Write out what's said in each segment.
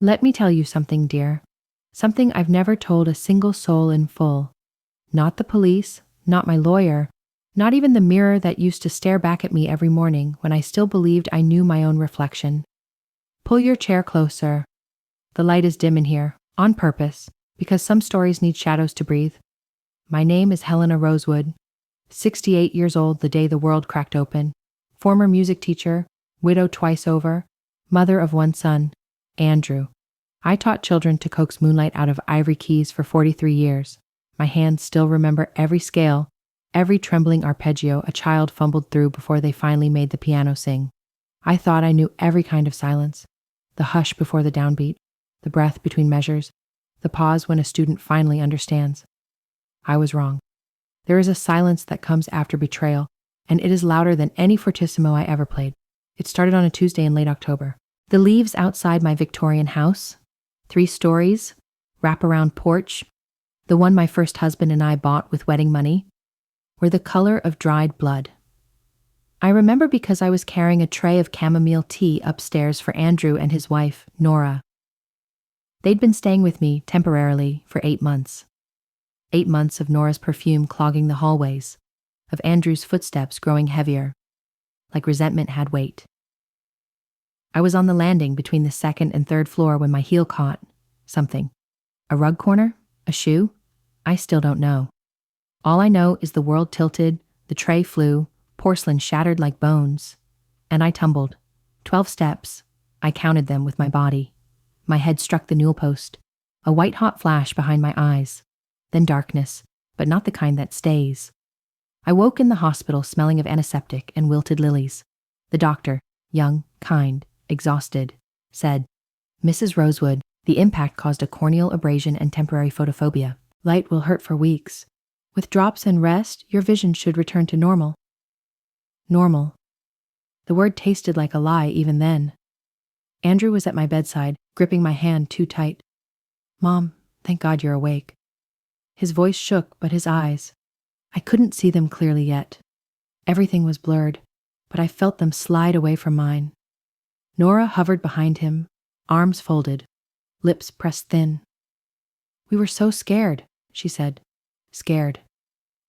Let me tell you something, dear. Something I've never told a single soul in full. Not the police, not my lawyer, not even the mirror that used to stare back at me every morning when I still believed I knew my own reflection. Pull your chair closer. The light is dim in here, on purpose, because some stories need shadows to breathe. My name is Helena Rosewood, 68 years old the day the world cracked open, former music teacher, widowed twice over, mother of one son, Andrew. I taught children to coax moonlight out of ivory keys for 43 years. My hands still remember every scale, every trembling arpeggio a child fumbled through before they finally made the piano sing. I thought I knew every kind of silence, the hush before the downbeat, the breath between measures, the pause when a student finally understands. I was wrong. There is a silence that comes after betrayal, and it is louder than any fortissimo I ever played. It started on a Tuesday in late October. The leaves outside my Victorian house, 3 stories, wraparound porch, the one my first husband and I bought with wedding money, were the color of dried blood. I remember because I was carrying a tray of chamomile tea upstairs for Andrew and his wife, Nora. They'd been staying with me temporarily for 8 months. 8 months of Nora's perfume clogging the hallways, of Andrew's footsteps growing heavier, like resentment had weight. I was on the landing between the 2nd and 3rd floor when my heel caught something. A rug corner? A shoe? I still don't know. All I know is the world tilted, the tray flew, porcelain shattered like bones, and I tumbled. 12 steps. I counted them with my body. My head struck the newel post, a white-hot flash behind my eyes, then darkness, but not the kind that stays. I woke in the hospital smelling of antiseptic and wilted lilies. The doctor, young, kind, exhausted, said, "Mrs. Rosewood, the impact caused a corneal abrasion and temporary photophobia. Light will hurt for weeks. With drops and rest, your vision should return to normal." Normal. The word tasted like a lie even then. Andrew was at my bedside, gripping my hand too tight. "Mom, thank God you're awake." His voice shook, but his eyes, I couldn't see them clearly yet. Everything was blurred, but I felt them slide away from mine. Nora hovered behind him, arms folded, lips pressed thin. "We were so scared," she said. Scared.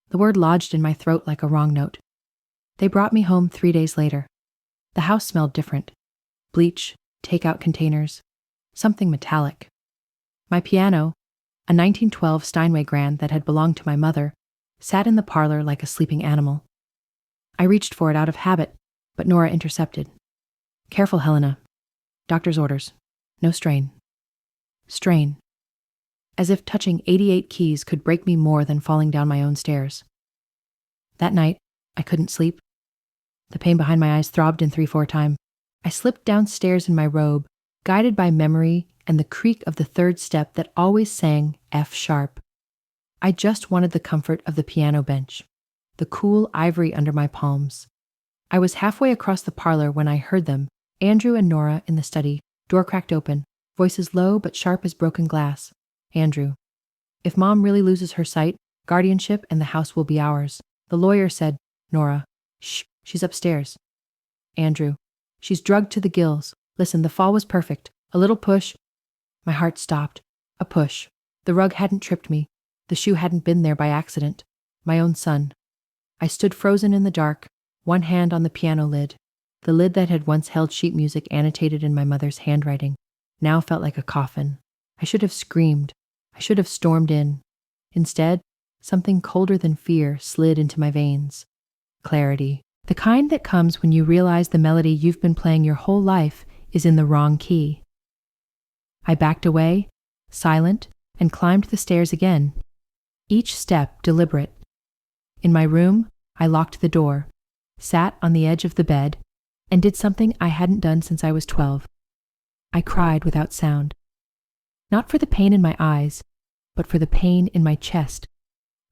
The word lodged in my throat like a wrong note. They brought me home 3 days later. The house smelled different. Bleach, takeout containers, something metallic. My piano, a 1912 Steinway grand that had belonged to my mother, sat in the parlor like a sleeping animal. I reached for it out of habit, but Nora intercepted. "Careful, Helena. Doctor's orders. No strain." Strain. As if touching 88 keys could break me more than falling down my own stairs. That night, I couldn't sleep. The pain behind my eyes throbbed in 3/4 time. I slipped downstairs in my robe, guided by memory and the creak of the 3rd step that always sang F sharp. I just wanted the comfort of the piano bench, the cool ivory under my palms. I was halfway across the parlor when I heard them, Andrew and Nora in the study, door cracked open, voices low but sharp as broken glass. Andrew: "If Mom really loses her sight, guardianship and the house will be ours." The lawyer said, "Nora, shh, she's upstairs." Andrew: "She's drugged to the gills. Listen, the fall was perfect. A little push." My heart stopped. A push. The rug hadn't tripped me. The shoe hadn't been there by accident. My own son. I stood frozen in the dark, one hand on the piano lid. The lid that had once held sheet music annotated in my mother's handwriting now felt like a coffin. I should have screamed. I should have stormed in. Instead, something colder than fear slid into my veins. Clarity. The kind that comes when you realize the melody you've been playing your whole life is in the wrong key. I backed away, silent, and climbed the stairs again, each step deliberate. In my room, I locked the door, sat on the edge of the bed, and did something I hadn't done since I was 12. I cried without sound. Not for the pain in my eyes, but for the pain in my chest,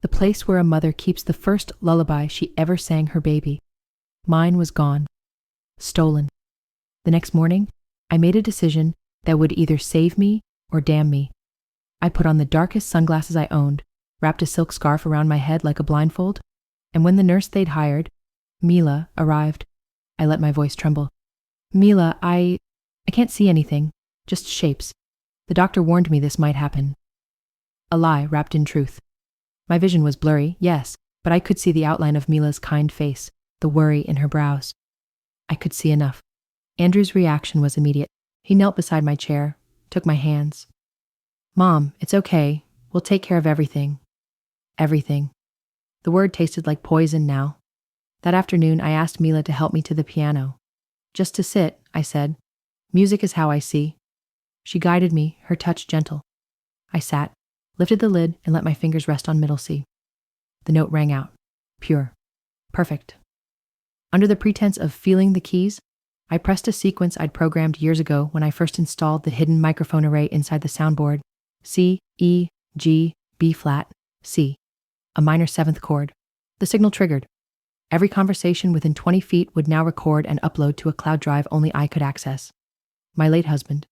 the place where a mother keeps the first lullaby she ever sang her baby. Mine was gone. Stolen. The next morning, I made a decision that would either save me or damn me. I put on the darkest sunglasses I owned, wrapped a silk scarf around my head like a blindfold, and when the nurse they'd hired, Mila, arrived, I let my voice tremble. "Mila, I can't see anything, just shapes. The doctor warned me this might happen. A lie wrapped in truth. My vision was blurry, yes, but I could see the outline of Mila's kind face, the worry in her brows. I could see enough. Andrew's reaction was immediate. He knelt beside my chair, took my hands. "Mom, it's okay. We'll take care of everything." Everything. The word tasted like poison now. That afternoon, I asked Mila to help me to the piano. "Just to sit," I said. "Music is how I see." She guided me, her touch gentle. I sat, lifted the lid, and let my fingers rest on middle C. The note rang out. Pure. Perfect. Under the pretense of feeling the keys, I pressed a sequence I'd programmed years ago when I first installed the hidden microphone array inside the soundboard. C, E, G, B flat, C. A minor seventh chord. The signal triggered. Every conversation within 20 feet would now record and upload to a cloud drive only I could access. My late husband,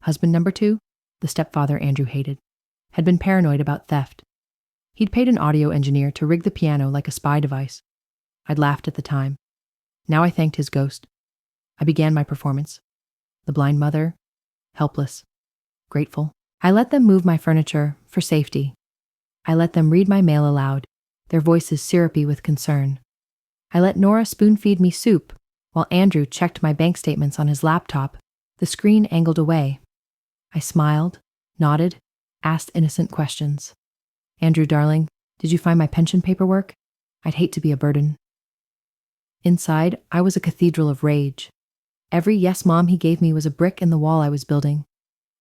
husband number 2, the stepfather Andrew hated, had been paranoid about theft. He'd paid an audio engineer to rig the piano like a spy device. I'd laughed at the time. Now I thanked his ghost. I began my performance. The blind mother, helpless, grateful. I let them move my furniture for safety. I let them read my mail aloud, their voices syrupy with concern. I let Nora spoon-feed me soup, while Andrew checked my bank statements on his laptop, the screen angled away. I smiled, nodded, asked innocent questions. "Andrew, darling, did you find my pension paperwork? I'd hate to be a burden." Inside, I was a cathedral of rage. Every yes, Mom he gave me was a brick in the wall I was building.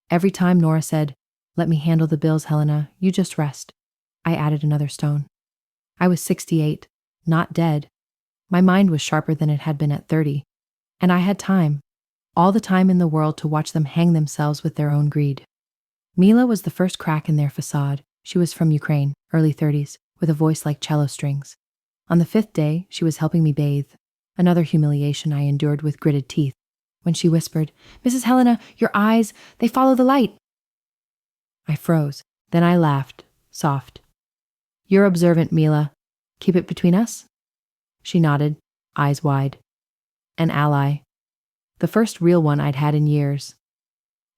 Every time Nora said, "Let me handle the bills, Helena, you just rest," I added another stone. I was 68, not dead. My mind was sharper than it had been at 30, and I had time, all the time in the world to watch them hang themselves with their own greed. Mila was the first crack in their facade. She was from Ukraine, early 30s, with a voice like cello strings. On the 5th day, she was helping me bathe, another humiliation I endured with gritted teeth, when she whispered, "Mrs. Helena, your eyes, they follow the light." I froze. Then I laughed, soft. "You're observant, Mila. Keep it between us?" She nodded, eyes wide. An ally. The first real one I'd had in years.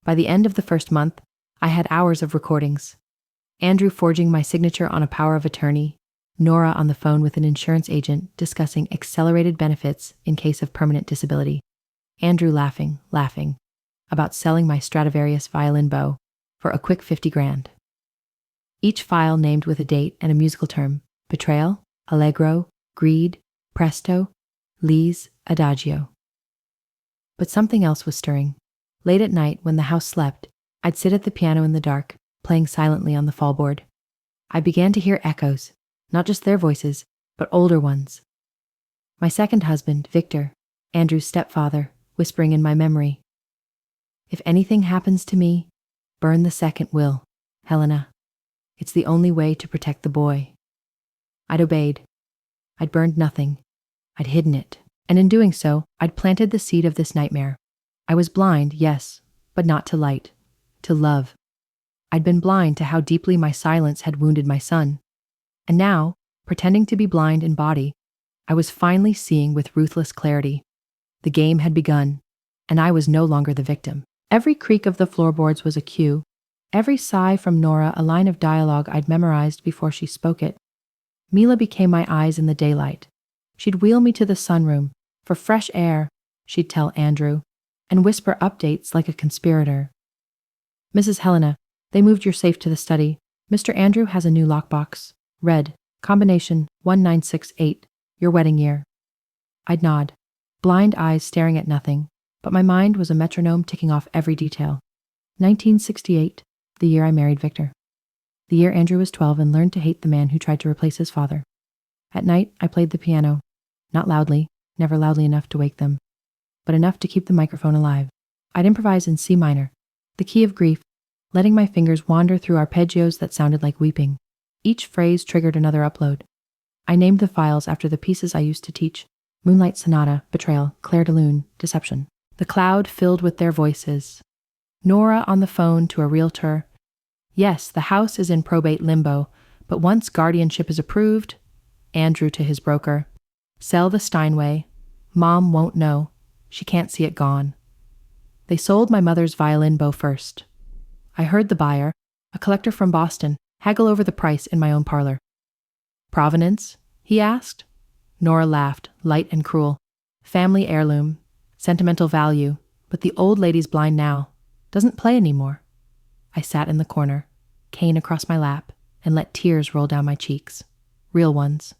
By the end of the first month, I had hours of recordings. Andrew forging my signature on a power of attorney, Nora on the phone with an insurance agent discussing accelerated benefits in case of permanent disability, Andrew laughing, about selling my Stradivarius violin bow for a quick 50 grand. Each file named with a date and a musical term: betrayal, allegro, greed, presto, Lee's adagio. But something else was stirring. Late at night, when the house slept, I'd sit at the piano in the dark, playing silently on the fallboard. I began to hear echoes, not just their voices, but older ones. My second husband, Victor, Andrew's stepfather, whispering in my memory, "If anything happens to me, burn the second will, Helena. It's the only way to protect the boy." I'd obeyed. I'd burned nothing. I'd hidden it. And in doing so, I'd planted the seed of this nightmare. I was blind, yes, but not to light, to love. I'd been blind to how deeply my silence had wounded my son. And now, pretending to be blind in body, I was finally seeing with ruthless clarity. The game had begun, and I was no longer the victim. Every creak of the floorboards was a cue, every sigh from Nora a line of dialogue I'd memorized before she spoke it. Mila became my eyes in the daylight. She'd wheel me to the sunroom. For fresh air, she'd tell Andrew, and whisper updates like a conspirator. "Mrs. Helena, they moved your safe to the study. Mr. Andrew has a new lockbox. Red, combination 1968, your wedding year." I'd nod, blind eyes staring at nothing, but my mind was a metronome ticking off every detail. 1968, the year I married Victor. The year Andrew was 12 and learned to hate the man who tried to replace his father. At night, I played the piano, not loudly, never loudly enough to wake them, but enough to keep the microphone alive. I'd improvise in C minor, the key of grief, letting my fingers wander through arpeggios that sounded like weeping. Each phrase triggered another upload. I named the files after the pieces I used to teach: Moonlight Sonata, Betrayal, Clair de Lune, Deception. The cloud filled with their voices. Nora on the phone to a realtor. "Yes, the house is in probate limbo, but once guardianship is approved," Andrew to his broker. "Sell the Steinway. Mom won't know. She can't see it gone." They sold my mother's violin bow first. I heard the buyer, a collector from Boston, haggle over the price in my own parlor. Provenance? He asked. Nora laughed, light and cruel. Family heirloom, sentimental value, but the old lady's blind now. Doesn't play anymore. I sat in the corner, cane across my lap, and let tears roll down my cheeks. Real ones.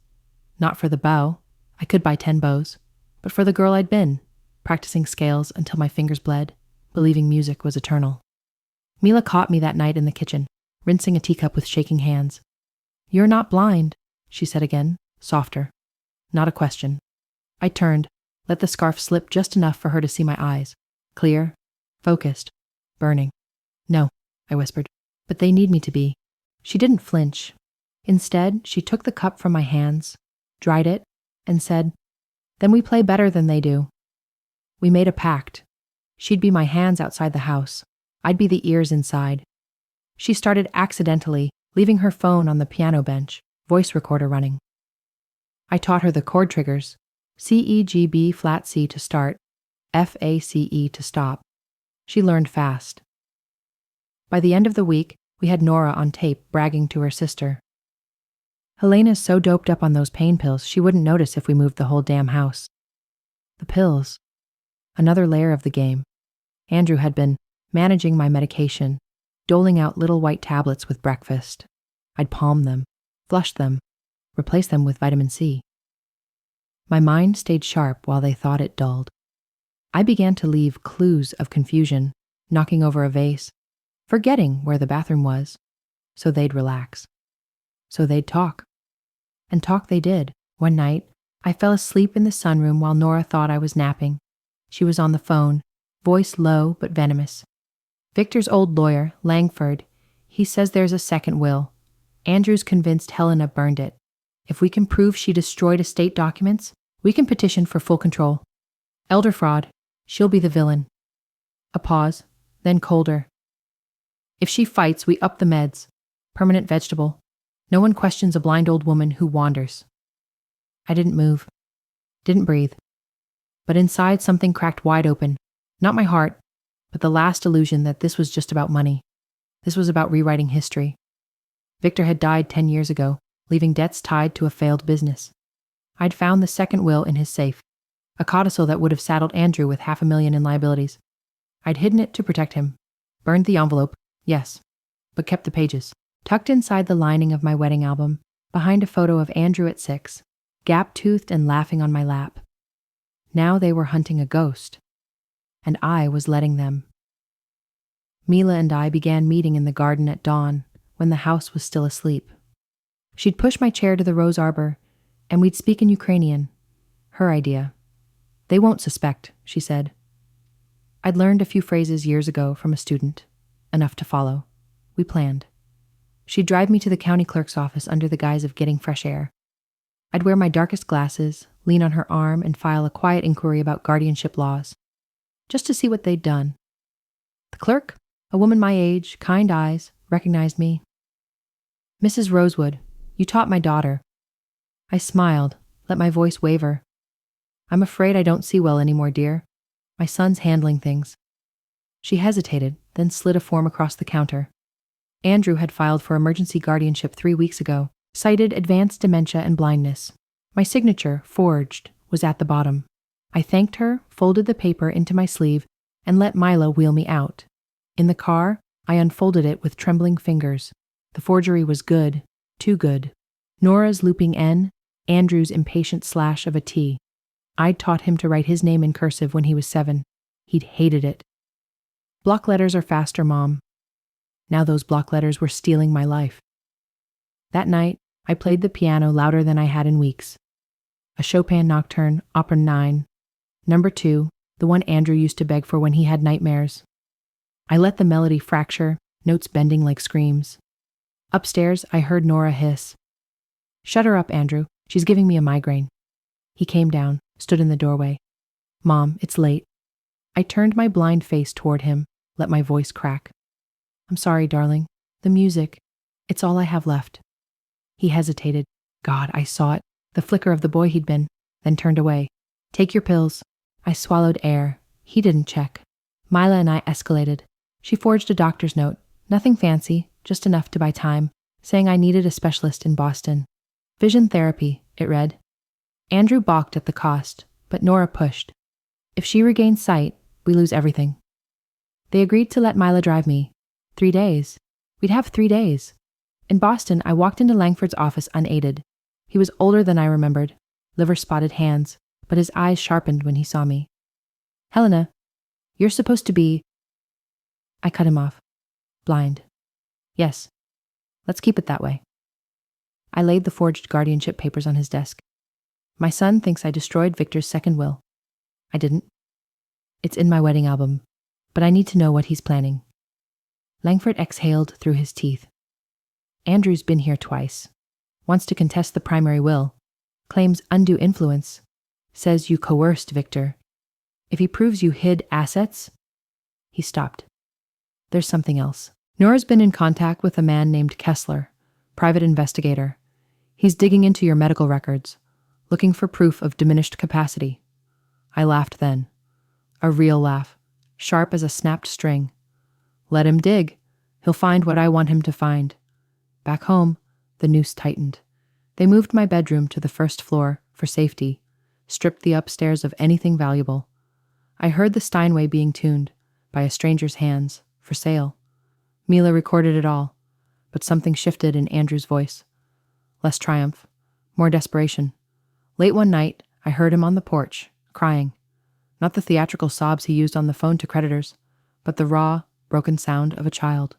Not for the bow. I could buy 10 bows. But for the girl I'd been, practicing scales until my fingers bled, believing music was eternal. Mila caught me that night in the kitchen, rinsing a teacup with shaking hands. "You're not blind," she said again, softer. Not a question. I turned, let the scarf slip just enough for her to see my eyes. Clear, focused, burning. "No," I whispered, "but they need me to be." She didn't flinch. Instead, she took the cup from my hands, dried it, and said, "Then we play better than they do." We made a pact. She'd be my hands outside the house. I'd be the ears inside. She started accidentally, leaving her phone on the piano bench, voice recorder running. I taught her the chord triggers, C, E, G, B, flat C to start, F, A, C, E to stop. She learned fast. By the end of the week, we had Nora on tape bragging to her sister. "Helena's so doped up on those pain pills she wouldn't notice if we moved the whole damn house." The pills. Another layer of the game. Andrew had been managing my medication, doling out little white tablets with breakfast. I'd palm them, flush them, replace them with vitamin C. My mind stayed sharp while they thought it dulled. I began to leave clues of confusion, knocking over a vase, forgetting where the bathroom was, so they'd relax. So they'd talk. And talk they did. One night, I fell asleep in the sunroom while Nora thought I was napping. She was on the phone, voice low but venomous. "Victor's old lawyer, Langford, he says there's a second will. Andrew's convinced Helena burned it. If we can prove she destroyed estate documents, we can petition for full control. Elder fraud, she'll be the villain." A pause, then colder. "If she fights, we up the meds. Permanent vegetable. No one questions a blind old woman who wanders." I didn't move, didn't breathe. But inside something cracked wide open. Not my heart, but the last illusion that this was just about money. This was about rewriting history. Victor had died 10 years ago, leaving debts tied to a failed business. I'd found the second will in his safe, a codicil that would have saddled Andrew with $500,000 in liabilities. I'd hidden it to protect him, burned the envelope, yes, but kept the pages. Tucked inside the lining of my wedding album, behind a photo of Andrew at 6, gap-toothed and laughing on my lap. Now they were hunting a ghost, and I was letting them. Mila and I began meeting in the garden at dawn, when the house was still asleep. She'd push my chair to the rose arbor, and we'd speak in Ukrainian. Her idea. "They won't suspect," she said. I'd learned a few phrases years ago from a student, enough to follow. We planned. She'd drive me to the county clerk's office under the guise of getting fresh air. I'd wear my darkest glasses, lean on her arm, and file a quiet inquiry about guardianship laws, just to see what they'd done. The clerk, a woman my age, kind eyes, recognized me. "Mrs. Rosewood, you taught my daughter." I smiled, let my voice waver. "I'm afraid I don't see well anymore, dear. My son's handling things." She hesitated, then slid a form across the counter. Andrew had filed for emergency guardianship 3 weeks ago, cited advanced dementia and blindness. My signature, forged, was at the bottom. I thanked her, folded the paper into my sleeve, and let Milo wheel me out. In the car, I unfolded it with trembling fingers. The forgery was good, too good. Nora's looping N, Andrew's impatient slash of a T. I'd taught him to write his name in cursive when he was 7. He'd hated it. "Block letters are faster, Mom." Now those block letters were stealing my life. That night, I played the piano louder than I had in weeks. A Chopin nocturne, Opera 9, number 2, the one Andrew used to beg for when he had nightmares. I let the melody fracture, notes bending like screams. Upstairs, I heard Nora hiss. "Shut her up, Andrew. She's giving me a migraine." He came down, stood in the doorway. "Mom, it's late." I turned my blind face toward him, let my voice crack. "I'm sorry, darling. The music, it's all I have left." He hesitated. God, I saw it, the flicker of the boy he'd been, then turned away. "Take your pills." I swallowed air. He didn't check. Mila and I escalated. She forged a doctor's note, Nothing fancy, just enough to buy time, saying I needed a specialist in Boston. Vision therapy, it read. Andrew balked at the cost, but Nora pushed. If she regains sight, we lose everything. They agreed to let Mila drive me. 3 days. We'd have 3 days. In Boston, I walked into Langford's office unaided. He was older than I remembered, liver-spotted hands, but his eyes sharpened when he saw me. Helena, you're supposed to be... I cut him off. Blind. Yes. Let's keep it that way. I laid the forged guardianship papers on his desk. My son thinks I destroyed Victor's second will. I didn't. It's in my wedding album, but I need to know what he's planning. Langford exhaled through his teeth. Andrew's been here twice. Wants to contest the primary will. Claims undue influence. Says you coerced Victor. If he proves you hid assets... He stopped. There's something else. Nora's been in contact with a man named Kessler, private investigator. He's digging into your medical records, looking for proof of diminished capacity. I laughed then. A real laugh, sharp as a snapped string. Let him dig. He'll find what I want him to find. Back home, the noose tightened. They moved my bedroom to the first floor for safety, stripped the upstairs of anything valuable. I heard the Steinway being tuned, by a stranger's hands, for sale. Mila recorded it all, but something shifted in Andrew's voice. Less triumph, more desperation. Late one night, I heard him on the porch, crying. Not the theatrical sobs he used on the phone to creditors, but the raw, broken sound of a child.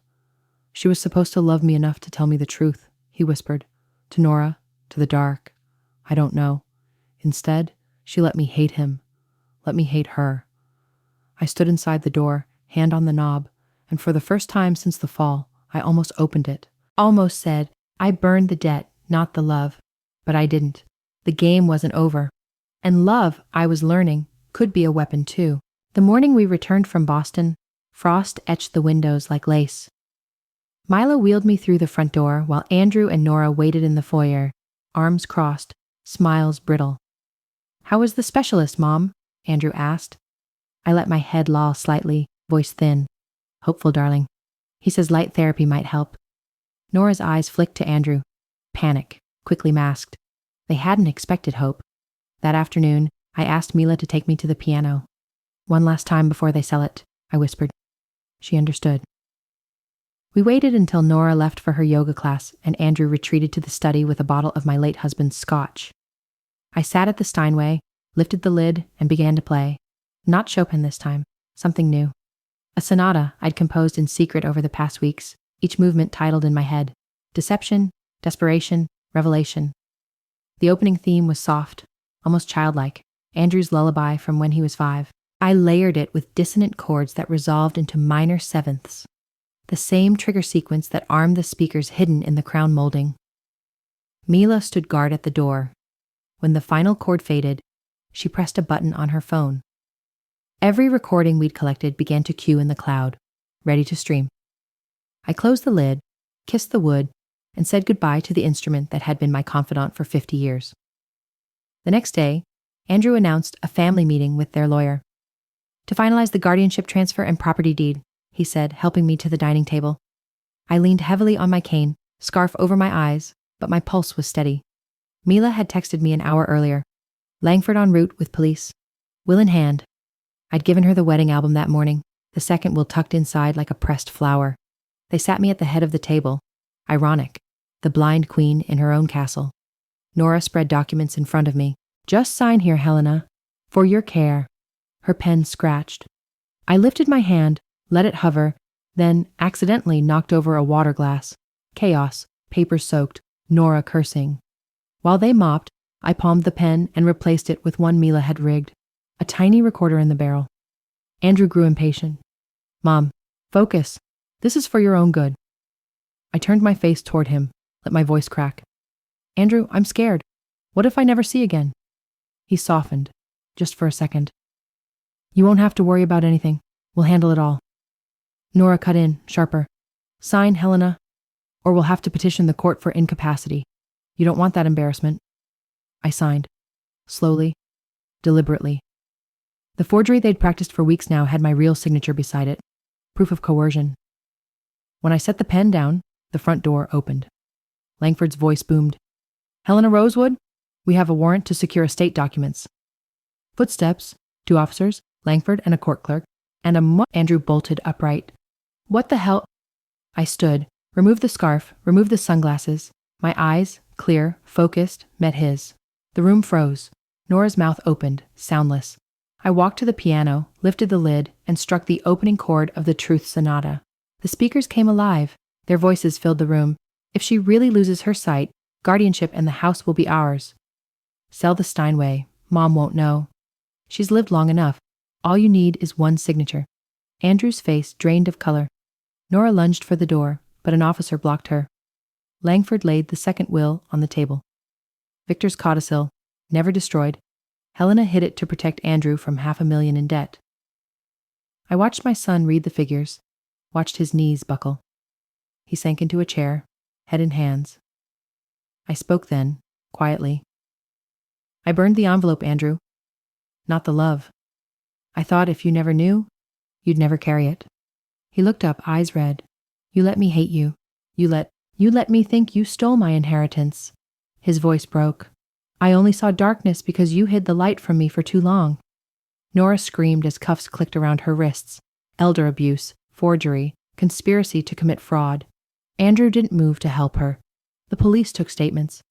She was supposed to love me enough to tell me the truth, he whispered. To Nora, to the dark. I don't know. Instead, she let me hate him. Let me hate her. I stood inside the door, hand on the knob, and for the first time since the fall, I almost opened it. Almost said, I burned the debt, not the love. But I didn't. The game wasn't over. And love, I was learning, could be a weapon too. The morning we returned from Boston, frost etched the windows like lace. Mila wheeled me through the front door while Andrew and Nora waited in the foyer, arms crossed, smiles brittle. How was the specialist, Mom? Andrew asked. I let my head loll slightly, voice thin. Hopeful, darling. He says light therapy might help. Nora's eyes flicked to Andrew. Panic, quickly masked. They hadn't expected hope. That afternoon, I asked Mila to take me to the piano. One last time before they sell it, I whispered. She understood. We waited until Nora left for her yoga class and Andrew retreated to the study with a bottle of my late husband's scotch. I sat at the Steinway, lifted the lid, and began to play. Not Chopin this time, something new. A sonata I'd composed in secret over the past weeks, each movement titled in my head. Deception, desperation, revelation. The opening theme was soft, almost childlike, Andrew's lullaby from when he was 5. I layered it with dissonant chords that resolved into minor sevenths. The same trigger sequence that armed the speakers hidden in the crown molding. Mila stood guard at the door. When the final chord faded, she pressed a button on her phone. Every recording we'd collected began to queue in the cloud, ready to stream. I closed the lid, kissed the wood, and said goodbye to the instrument that had been my confidant for 50 years. The next day, Andrew announced a family meeting with their lawyer. To finalize the guardianship transfer and property deed, he said, helping me to the dining table. I leaned heavily on my cane, scarf over my eyes, but my pulse was steady. Mila had texted me an hour earlier. Langford en route with police. Will in hand. I'd given her the wedding album that morning, the second will tucked inside like a pressed flower. They sat me at the head of the table. Ironic. The blind queen in her own castle. Nora spread documents in front of me. Just sign here, Helena. For your care. Her pen scratched. I lifted my hand, let it hover, then accidentally knocked over a water glass. Chaos, paper soaked, Nora cursing. While they mopped, I palmed the pen and replaced it with one Mila had rigged. A tiny recorder in the barrel. Andrew grew impatient. Mom, focus. This is for your own good. I turned my face toward him, let my voice crack. Andrew, I'm scared. What if I never see again? He softened, just for a second. You won't have to worry about anything. We'll handle it all. Nora cut in, sharper. Sign, Helena, or we'll have to petition the court for incapacity. You don't want that embarrassment. I signed. Slowly, deliberately. The forgery they'd practiced for weeks now had my real signature beside it. Proof of coercion. When I set the pen down, the front door opened. Langford's voice boomed. "Helena Rosewood, we have a warrant to secure estate documents." Footsteps, 2 officers, Langford and a court clerk, and Andrew bolted upright. "What the hell?" I stood, removed the scarf, removed the sunglasses. My eyes, clear, focused, met his. The room froze. Nora's mouth opened, soundless. I walked to the piano, lifted the lid, and struck the opening chord of the Truth Sonata. The speakers came alive. Their voices filled the room. If she really loses her sight, guardianship and the house will be ours. Sell the Steinway. Mom won't know. She's lived long enough. All you need is one signature. Andrew's face drained of color. Nora lunged for the door, but an officer blocked her. Langford laid the second will on the table. Victor's codicil, never destroyed. Helena hid it to protect Andrew from $500,000 in debt. I watched my son read the figures, watched his knees buckle. He sank into a chair, head in hands. I spoke then, quietly. "I burned the envelope, Andrew. Not the love. I thought if you never knew, you'd never carry it." He looked up, eyes red. "You let me hate you. You let me think you stole my inheritance." His voice broke. "I only saw darkness because you hid the light from me for too long." Nora screamed as cuffs clicked around her wrists. Elder abuse, forgery, conspiracy to commit fraud. Andrew didn't move to help her. The police took statements.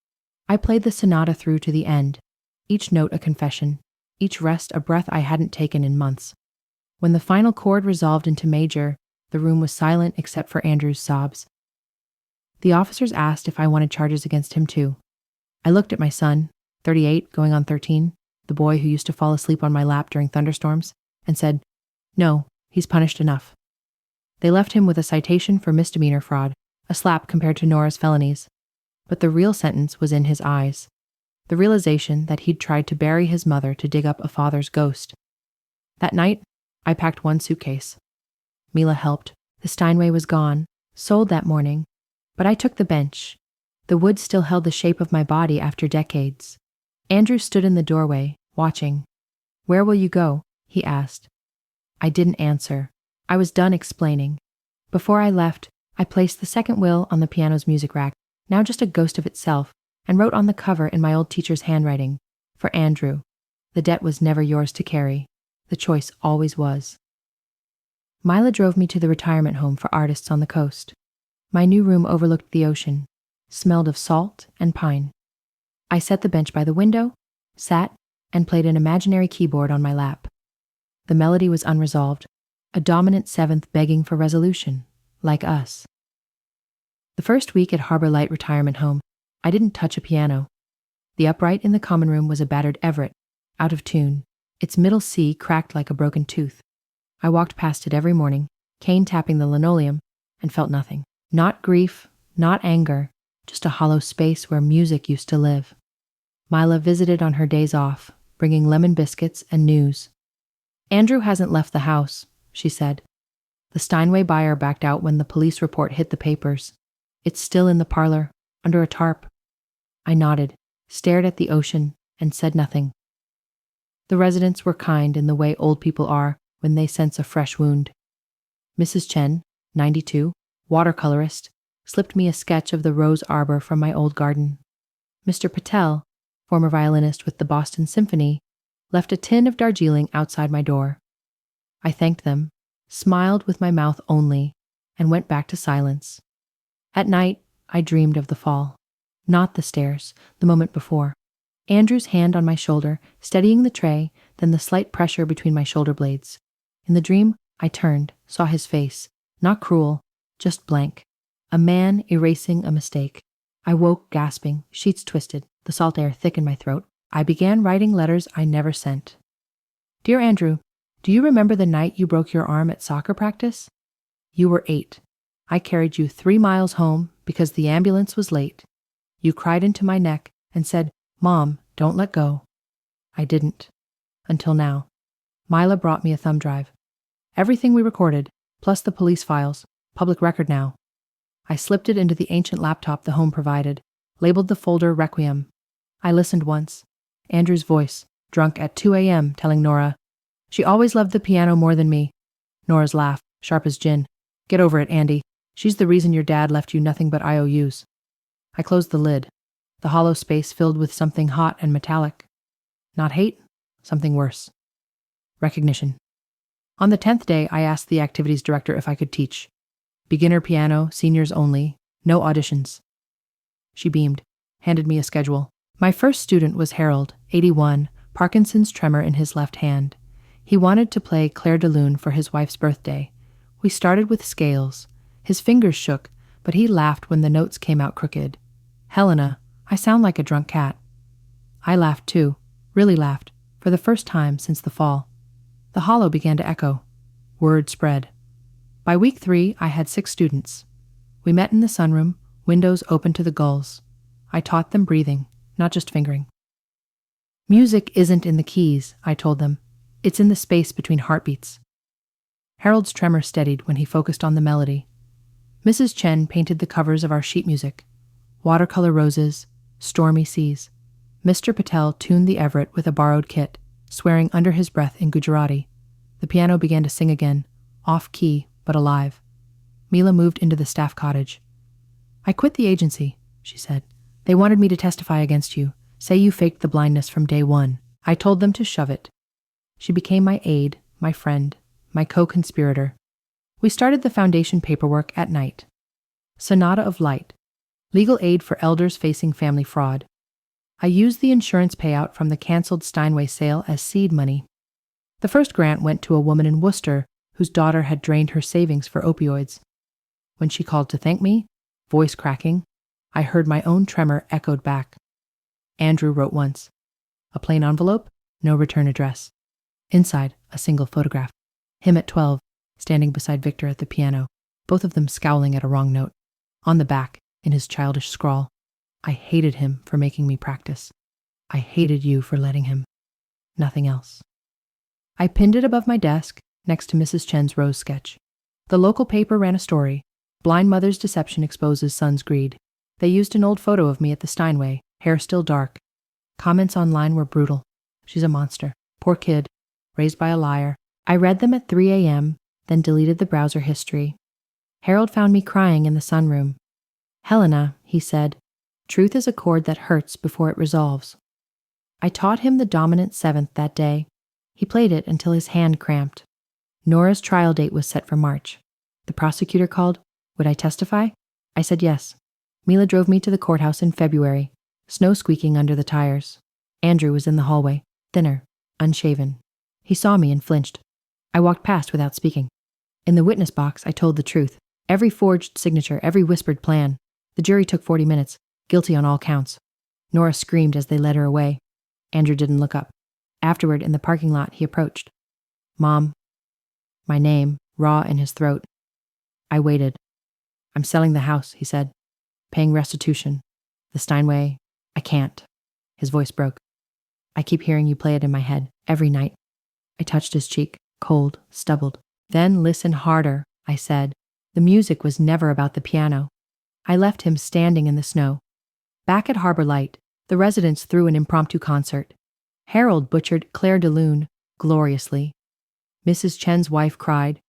I played the sonata through to the end, each note a confession, each rest a breath I hadn't taken in months. When the final chord resolved into major, the room was silent except for Andrew's sobs. The officers asked if I wanted charges against him too. I looked at my son, 38, going on 13, the boy who used to fall asleep on my lap during thunderstorms, and said, "No, he's punished enough." They left him with a citation for misdemeanor fraud, a slap compared to Nora's felonies. But the real sentence was in his eyes. The realization that he'd tried to bury his mother to dig up a father's ghost. That night, I packed one suitcase. Mila helped. The Steinway was gone, sold that morning, but I took the bench. The wood still held the shape of my body after decades. Andrew stood in the doorway, watching. "Where will you go?" he asked. I didn't answer. I was done explaining. Before I left, I placed the second will on the piano's music rack, now just a ghost of itself, and wrote on the cover in my old teacher's handwriting, "For Andrew. The debt was never yours to carry. The choice always was." Mila drove me to the retirement home for artists on the coast. My new room overlooked the ocean, smelled of salt and pine. I set the bench by the window, sat, and played an imaginary keyboard on my lap. The melody was unresolved, a dominant seventh begging for resolution, like us. The first week at Harbor Light Retirement Home, I didn't touch a piano. The upright in the common room was a battered Everett, out of tune, its middle C cracked like a broken tooth. I walked past it every morning, cane tapping the linoleum, and felt nothing. Not grief, not anger, just a hollow space where music used to live. Mila visited on her days off, bringing lemon biscuits and news. "Andrew hasn't left the house," she said. "The Steinway buyer backed out when the police report hit the papers. It's still in the parlor, under a tarp." I nodded, stared at the ocean, and said nothing. The residents were kind in the way old people are when they sense a fresh wound. Mrs. Chen, 92, watercolorist, slipped me a sketch of the rose arbor from my old garden. Mr. Patel, former violinist with the Boston Symphony, left a tin of Darjeeling outside my door. I thanked them, smiled with my mouth only, and went back to silence. At night, I dreamed of the fall. Not the stairs, the moment before. Andrew's hand on my shoulder, steadying the tray, then the slight pressure between my shoulder blades. In the dream, I turned, saw his face, not cruel, just blank. A man erasing a mistake. I woke gasping, sheets twisted, the salt air thick in my throat. I began writing letters I never sent. "Dear Andrew, do you remember the night you broke your arm at soccer practice? You were 8. I carried you 3 miles home because the ambulance was late. You cried into my neck and said, 'Mom, don't let go.' I didn't. Until now. Mila brought me a thumb drive. Everything we recorded, plus the police files, public record now. I slipped it into the ancient laptop the home provided, labeled the folder Requiem. I listened once. Andrew's voice, drunk at 2 a.m., telling Nora, "She always loved the piano more than me." Nora's laugh, sharp as gin. "Get over it, Andy. She's the reason your dad left you nothing but IOUs. I closed the lid, the hollow space filled with something hot and metallic. Not hate, something worse. Recognition. On the 10th day, I asked the activities director if I could teach. Beginner piano, seniors only, no auditions. She beamed, handed me a schedule. My first student was Harold, 81, Parkinson's tremor in his left hand. He wanted to play Clair de Lune for his wife's birthday. We started with scales. His fingers shook, but he laughed when the notes came out crooked. Helena, I sound like a drunk cat. I laughed too, really laughed, for the first time since the fall. The hollow began to echo. Word spread. By week 3, I had 6 students. We met in the sunroom, windows open to the gulls. I taught them breathing, not just fingering. Music isn't in the keys, I told them. It's in the space between heartbeats. Harold's tremor steadied when he focused on the melody. Mrs. Chen painted the covers of our sheet music. Watercolor roses, stormy seas. Mr. Patel tuned the Everett with a borrowed kit, swearing under his breath in Gujarati. The piano began to sing again, off-key but alive. Mila moved into the staff cottage. I quit the agency, she said. They wanted me to testify against you, say you faked the blindness from day one. I told them to shove it. She became my aide, my friend, my co-conspirator. We started the foundation paperwork at night. Sonata of Light. Legal aid for elders facing family fraud. I used the insurance payout from the canceled Steinway sale as seed money. The first grant went to a woman in Worcester whose daughter had drained her savings for opioids. When she called to thank me, voice cracking, I heard my own tremor echoed back. Andrew wrote once. A plain envelope, no return address. Inside, a single photograph. Him at 12, standing beside Victor at the piano, both of them scowling at a wrong note. On the back, in his childish scrawl, I hated him for making me practice. I hated you for letting him. Nothing else. I pinned it above my desk, next to Mrs. Chen's rose sketch. The local paper ran a story. Blind mother's deception exposes son's greed. They used an old photo of me at the Steinway, hair still dark. Comments online were brutal. She's a monster. Poor kid. Raised by a liar. I read them at 3 a.m., then deleted the browser history. Harold found me crying in the sunroom. Helena, he said, truth is a chord that hurts before it resolves. I taught him the dominant 7th that day. He played it until his hand cramped. Nora's trial date was set for March. The prosecutor called. Would I testify? I said yes. Mila drove me to the courthouse in February, snow squeaking under the tires. Andrew was in the hallway, thinner, unshaven. He saw me and flinched. I walked past without speaking. In the witness box, I told the truth. Every forged signature, every whispered plan. The jury took 40 minutes, guilty on all counts. Nora screamed as they led her away. Andrew didn't look up. Afterward, in the parking lot, he approached. Mom. My name, raw in his throat. I waited. I'm selling the house, he said. Paying restitution. The Steinway, I can't. His voice broke. I keep hearing you play it in my head, every night. I touched his cheek, cold, stubbled. Then listen harder, I said. The music was never about the piano. I left him standing in the snow. Back at Harbor Light, the residents threw an impromptu concert. Harold butchered Clair de Lune gloriously. Mrs. Chen's wife cried.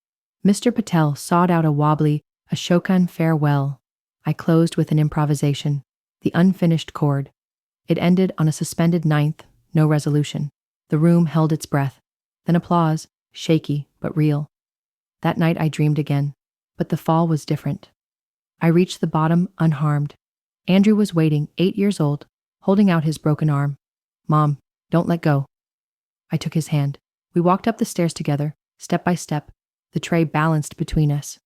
Mr. Patel sawed out a wobbly Ashokan farewell. I closed with an improvisation, the unfinished chord. It ended on a suspended 9th, no resolution. The room held its breath. Then applause, shaky but real. That night I dreamed again, but the fall was different. I reached the bottom unharmed. Andrew was waiting, 8 years old, holding out his broken arm. Mom, don't let go. I took his hand. We walked up the stairs together, step by step, the tray balanced between us.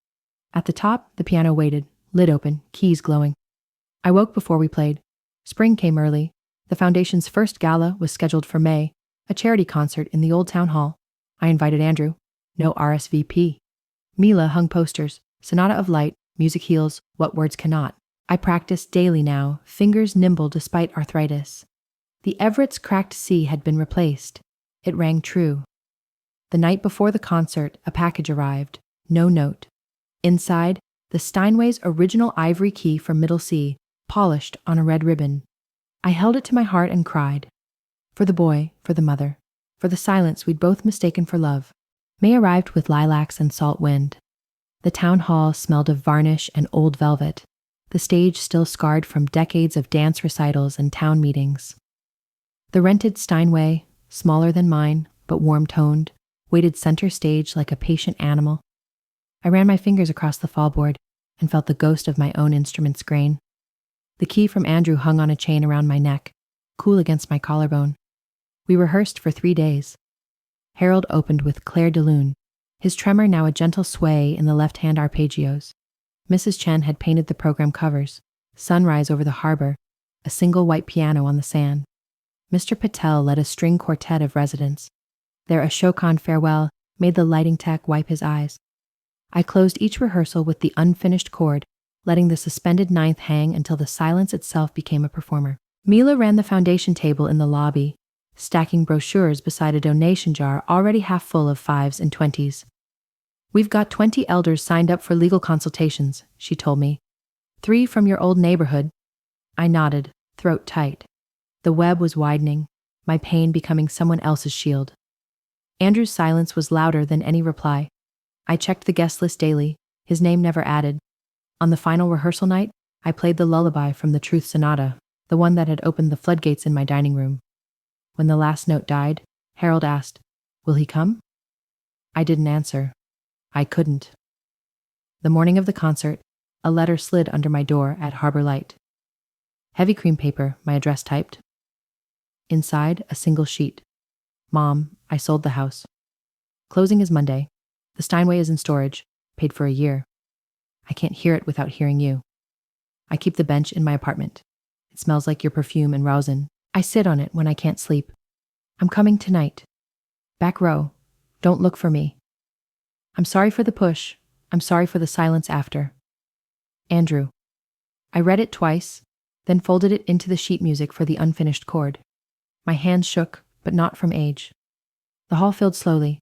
At the top, the piano waited, lid open, keys glowing. I woke before we played. Spring came early. The foundation's first gala was scheduled for May, a charity concert in the old town hall. I invited Andrew. No RSVP. Mila hung posters, Sonata of Light, Music Heals, What Words Cannot. I practiced daily now, fingers nimble despite arthritis. The Everett's cracked C had been replaced. It rang true. The night before the concert, a package arrived. No note. Inside, the Steinway's original ivory key from middle C, polished on a red ribbon. I held it to my heart and cried. For the boy, for the mother, for the silence we'd both mistaken for love. May arrived with lilacs and salt wind. The town hall smelled of varnish and old velvet, the stage still scarred from decades of dance recitals and town meetings. The rented Steinway, smaller than mine, but warm-toned, waited center stage like a patient animal. I ran my fingers across the fallboard and felt the ghost of my own instrument's grain. The key from Andrew hung on a chain around my neck, cool against my collarbone. We rehearsed for 3 days. Harold opened with Claire de Lune, his tremor now a gentle sway in the left-hand arpeggios. Mrs. Chen had painted the program covers, sunrise over the harbor, a single white piano on the sand. Mr. Patel led a string quartet of residents. Their Ashokan farewell made the lighting tech wipe his eyes. I closed each rehearsal with the unfinished chord, letting the suspended ninth hang until the silence itself became a performer. Mila ran the foundation table in the lobby, stacking brochures beside a donation jar already half full of 5s and 20s. "We've got 20 elders signed up for legal consultations," she told me. 3 from your old neighborhood." I nodded, throat tight. The web was widening, my pain becoming someone else's shield. Andrew's silence was louder than any reply. I checked the guest list daily, his name never added. On the final rehearsal night, I played the lullaby from the Truth Sonata, the one that had opened the floodgates in my dining room. When the last note died, Harold asked, "Will he come?" I didn't answer. I couldn't. The morning of the concert, a letter slid under my door at Harbor Light. Heavy cream paper, my address typed. Inside, a single sheet. "Mom, I sold the house. Closing is Monday. The Steinway is in storage, paid for a year. I can't hear it without hearing you. I keep the bench in my apartment. It smells like your perfume and rosin. I sit on it when I can't sleep. I'm coming tonight. Back row. Don't look for me. I'm sorry for the push. I'm sorry for the silence after. Andrew." I read it twice, then folded it into the sheet music for the unfinished chord. My hands shook, but not from age. The hall filled slowly.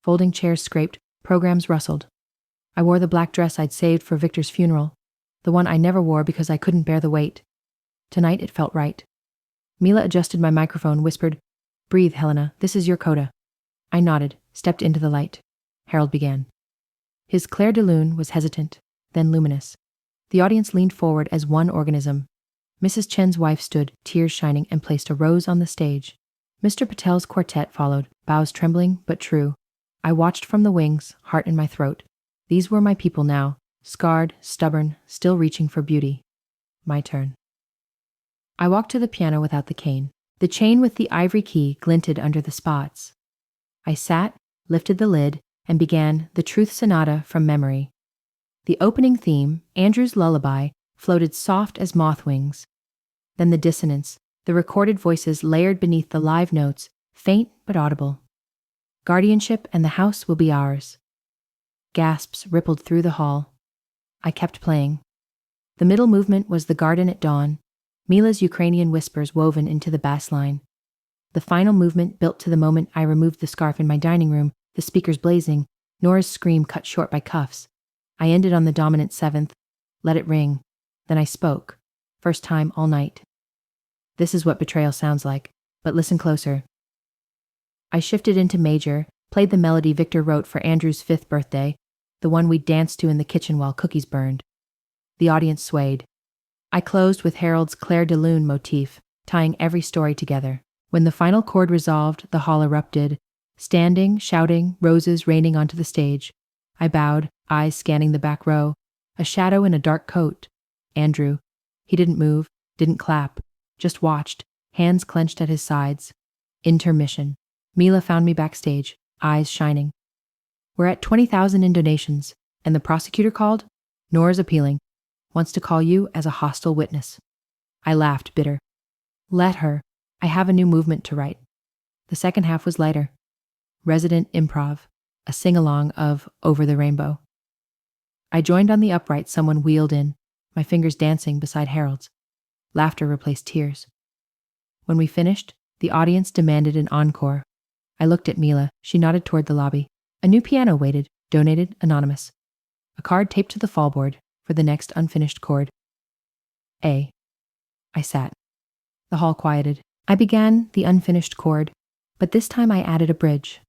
Folding chairs scraped, programs rustled. I wore the black dress I'd saved for Victor's funeral, the one I never wore because I couldn't bear the weight. Tonight it felt right. Mila adjusted my microphone, whispered, "Breathe, Helena, this is your coda." I nodded, stepped into the light. Harold began. His Claire de Lune was hesitant, then luminous. The audience leaned forward as one organism. Mrs. Chen's wife stood, tears shining, and placed a rose on the stage. Mr. Patel's quartet followed, bows trembling but true. I watched from the wings, heart in my throat. These were my people now, scarred, stubborn, still reaching for beauty. My turn. I walked to the piano without the cane. The chain with the ivory key glinted under the spots. I sat, lifted the lid, and began the Truth Sonata from memory. The opening theme, Andrew's lullaby, floated soft as moth wings. Then the dissonance, the recorded voices layered beneath the live notes, faint but audible. Guardianship and the house will be ours. Gasps rippled through the hall. I kept playing. The middle movement was the garden at dawn, Mila's Ukrainian whispers woven into the bass line. The final movement built to the moment I removed the scarf in my dining room, the speakers blazing, Nora's scream cut short by cuffs. I ended on the dominant 7th, let it ring. Then I spoke, first time all night. This is what betrayal sounds like, but listen closer. I shifted into major, played the melody Victor wrote for Andrew's 5th birthday, the one we danced to in the kitchen while cookies burned. The audience swayed. I closed with Harold's Claire de Lune motif, tying every story together. When the final chord resolved, the hall erupted, standing, shouting, roses raining onto the stage. I bowed, eyes scanning the back row, a shadow in a dark coat. Andrew. He didn't move, didn't clap, just watched, hands clenched at his sides. Intermission. Mila found me backstage, eyes shining. We're at 20,000 in donations, and the prosecutor called. Nora's appealing. Wants to call you as a hostile witness. I laughed, bitter. Let her. I have a new movement to write. The second half was lighter. Resident improv, a sing-along of Over the Rainbow. I joined on the upright someone wheeled in, my fingers dancing beside Harold's. Laughter replaced tears. When we finished, the audience demanded an encore. I looked at Mila. She nodded toward the lobby. A new piano waited, donated, anonymous. A card taped to the fallboard for the next unfinished chord. A. I sat. The hall quieted. I began the unfinished chord, but this time I added a bridge.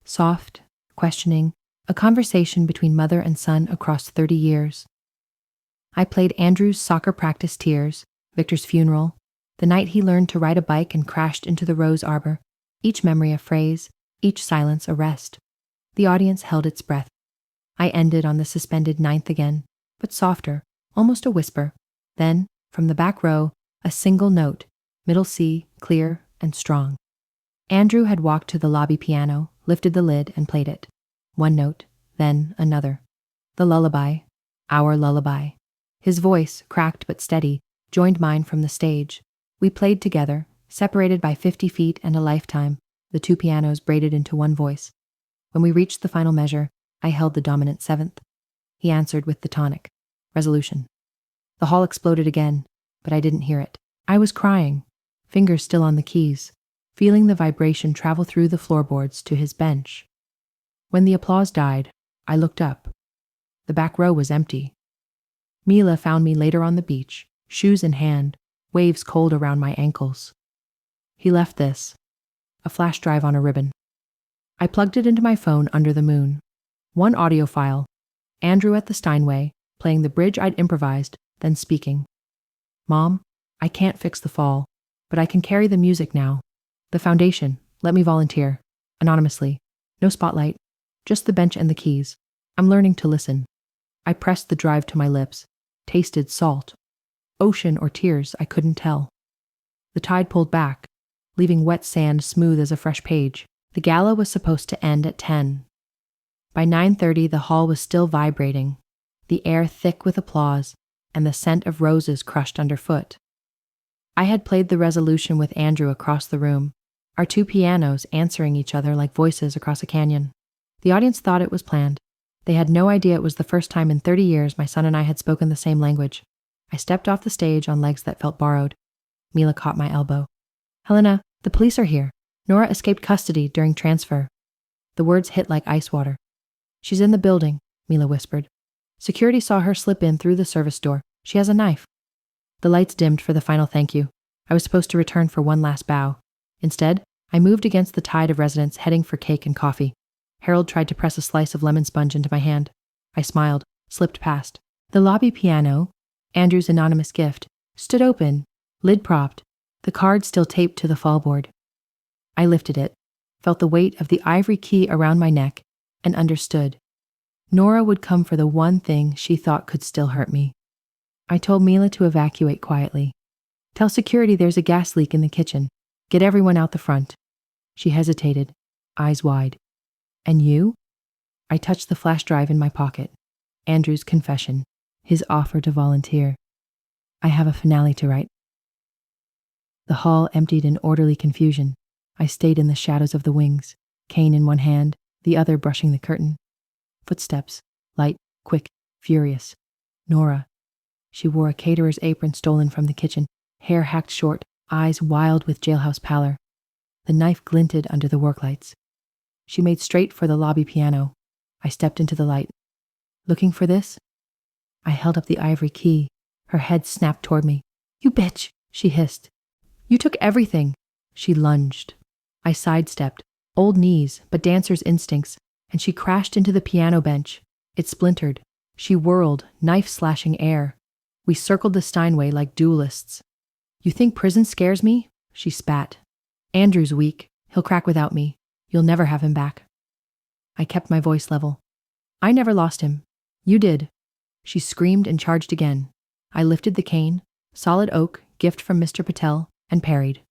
Soft, questioning, a conversation between mother and son across 30 years. I played Andrew's soccer practice tears, Victor's funeral, the night he learned to ride a bike and crashed into the rose arbor, each memory a phrase, each silence a rest. The audience held its breath. I ended on the suspended ninth again, but softer, almost a whisper. Then, from the back row, a single note, middle C, clear and strong. Andrew had walked to the lobby piano, lifted the lid, and played it. One note, then another. The lullaby, our lullaby. His voice, cracked but steady, joined mine from the stage. We played together, separated by 50 feet and a lifetime, the two pianos braided into one voice. When we reached the final measure, I held the dominant seventh. He answered with the tonic, resolution. The hall exploded again, but I didn't hear it. I was crying, fingers still on the keys, feeling the vibration travel through the floorboards to his bench. When the applause died, I looked up. The back row was empty. Mila found me later on the beach, shoes in hand, waves cold around my ankles. He left this, a flash drive on a ribbon. I plugged it into my phone under the moon. One audio file, Andrew at the Steinway, playing the bridge I'd improvised, then speaking. Mom, I can't fix the fall, but I can carry the music now. The foundation, let me volunteer. Anonymously. No spotlight, just the bench and the keys. I'm learning to listen. I pressed the drive to my lips, tasted salt. Ocean or tears, I couldn't tell. The tide pulled back, leaving wet sand smooth as a fresh page. The gala was supposed to end at 10. By 9:30, the hall was still vibrating, the air thick with applause, and the scent of roses crushed underfoot. I had played the resolution with Andrew across the room, our two pianos answering each other like voices across a canyon. The audience thought it was planned. They had no idea it was the first time in 30 years my son and I had spoken the same language. I stepped off the stage on legs that felt borrowed. Mila caught my elbow. Helena, the police are here. Nora escaped custody during transfer. The words hit like ice water. She's in the building, Mila whispered. Security saw her slip in through the service door. She has a knife. The lights dimmed for the final thank you. I was supposed to return for one last bow. Instead, I moved against the tide of residents heading for cake and coffee. Harold tried to press a slice of lemon sponge into my hand. I smiled, slipped past. The lobby piano, Andrew's anonymous gift, stood open, lid propped, the card still taped to the fallboard. I lifted it, felt the weight of the ivory key around my neck, and understood. Nora would come for the one thing she thought could still hurt me. I told Mila to evacuate quietly. Tell security there's a gas leak in the kitchen. Get everyone out the front. She hesitated, eyes wide. And you? I touched the flash drive in my pocket. Andrew's confession, his offer to volunteer. I have a finale to write. The hall emptied in orderly confusion. I stayed in the shadows of the wings, cane in one hand, the other brushing the curtain. Footsteps, light, quick, furious. Nora. She wore a caterer's apron stolen from the kitchen, hair hacked short, eyes wild with jailhouse pallor. The knife glinted under the work lights. She made straight for the lobby piano. I stepped into the light. Looking for this? I held up the ivory key. Her head snapped toward me. You bitch, she hissed. You took everything. She lunged. I sidestepped, old knees, but dancer's instincts, and she crashed into the piano bench. It splintered. She whirled, knife slashing air. We circled the Steinway like duelists. You think prison scares me? She spat. Andrew's weak. He'll crack without me. You'll never have him back. I kept my voice level. I never lost him. You did. She screamed and charged again. I lifted the cane, solid oak, gift from Mr. Patel, and parried.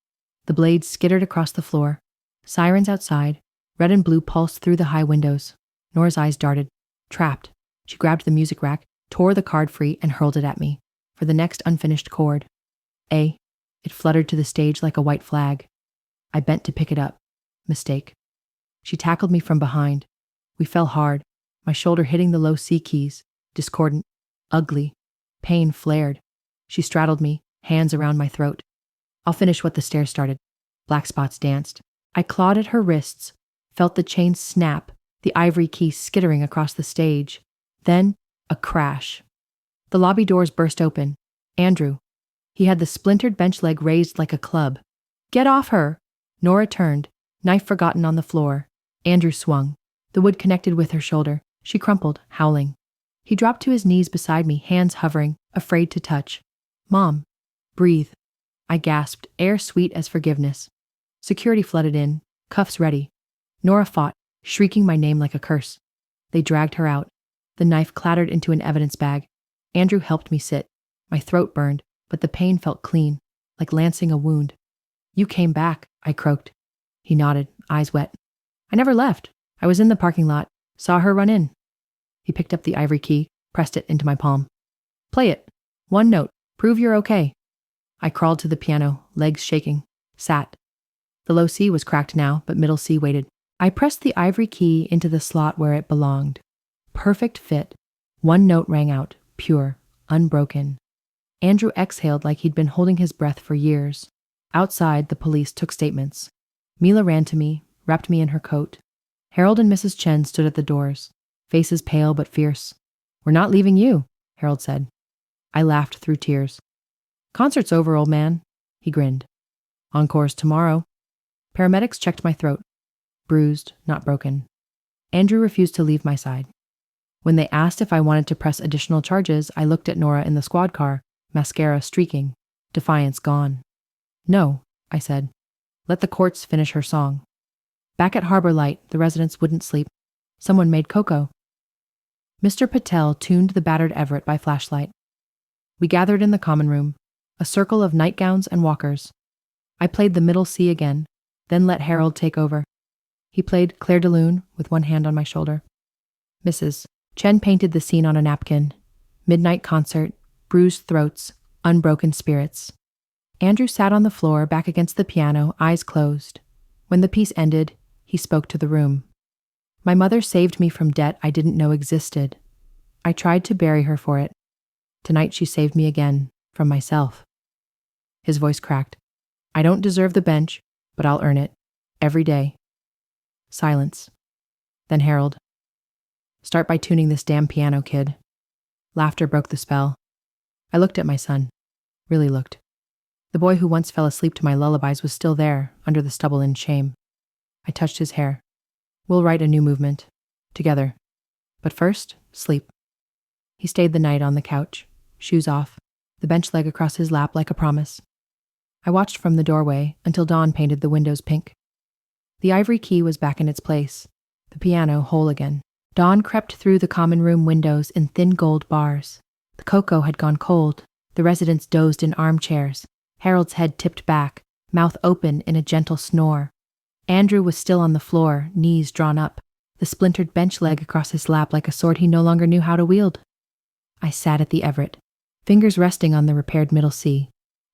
The blades skittered across the floor. Sirens outside, red and blue pulsed through the high windows. Nora's eyes darted. Trapped. She grabbed the music rack, tore the card free, and hurled it at me, for the next unfinished chord. A. It fluttered to the stage like a white flag. I bent to pick it up. Mistake. She tackled me from behind. We fell hard, my shoulder hitting the low C keys, discordant, ugly. Pain flared. She straddled me, hands around my throat. I'll finish what the stairs started. Black spots danced. I clawed at her wrists, felt the chain snap, the ivory key skittering across the stage. Then, a crash. The lobby doors burst open. Andrew. He had the splintered bench leg raised like a club. Get off her! Nora turned, knife forgotten on the floor. Andrew swung. The wood connected with her shoulder, She crumpled, howling. He dropped to his knees beside me, hands hovering, afraid to touch. Mom, breathe. I gasped, air sweet as forgiveness. Security flooded in, cuffs ready. Nora fought, shrieking my name like a curse. They dragged her out. The knife clattered into an evidence bag. Andrew helped me sit. My throat burned, but the pain felt clean, like lancing a wound. You came back, I croaked. He nodded, eyes wet. I never left. I was in the parking lot, saw her run in. He picked up the ivory key, pressed it into my palm. Play it. One note. Prove you're okay. I crawled to the piano, legs shaking. Sat. The low C was cracked now, but middle C waited. I pressed the ivory key into the slot where it belonged. Perfect fit. One note rang out, pure, unbroken. Andrew exhaled like he'd been holding his breath for years. Outside, the police took statements. Mila ran to me, wrapped me in her coat. Harold and Mrs. Chen stood at the doors, faces pale but fierce. We're not leaving you, Harold said. I laughed through tears. Concert's over, old man. He grinned. Encore's tomorrow. Paramedics checked my throat. Bruised, not broken. Andrew refused to leave my side. When they asked if I wanted to press additional charges, I looked at Nora in the squad car, mascara streaking, defiance gone. No, I said. Let the courts finish her song. Back at Harbor Light, the residents wouldn't sleep. Someone made cocoa. Mr. Patel tuned the battered Everett by flashlight. We gathered in the common room, a circle of nightgowns and walkers. I played the middle C again, then let Harold take over. He played Claire de Lune with one hand on my shoulder. Mrs. Chen painted the scene on a napkin. Midnight concert, bruised throats, unbroken spirits. Andrew sat on the floor, back against the piano, eyes closed. When the piece ended, he spoke to the room. My mother saved me from debt I didn't know existed. I tried to bury her for it. Tonight she saved me again, from myself. His voice cracked. I don't deserve the bench, but I'll earn it. Every day. Silence. Then Harold. Start by tuning this damn piano, kid. Laughter broke the spell. I looked at my son. Really looked. The boy who once fell asleep to my lullabies was still there, under the stubble in shame. I touched his hair. We'll write a new movement. Together. But first, sleep. He stayed the night on the couch, shoes off, the bench leg across his lap like a promise. I watched from the doorway until dawn painted the windows pink. The ivory key was back in its place, the piano whole again. Dawn crept through the common room windows in thin gold bars. The cocoa had gone cold. The residents dozed in armchairs. Harold's head tipped back, mouth open in a gentle snore. Andrew was still on the floor, knees drawn up, the splintered bench leg across his lap like a sword he no longer knew how to wield. I sat at the Everett, fingers resting on the repaired middle C,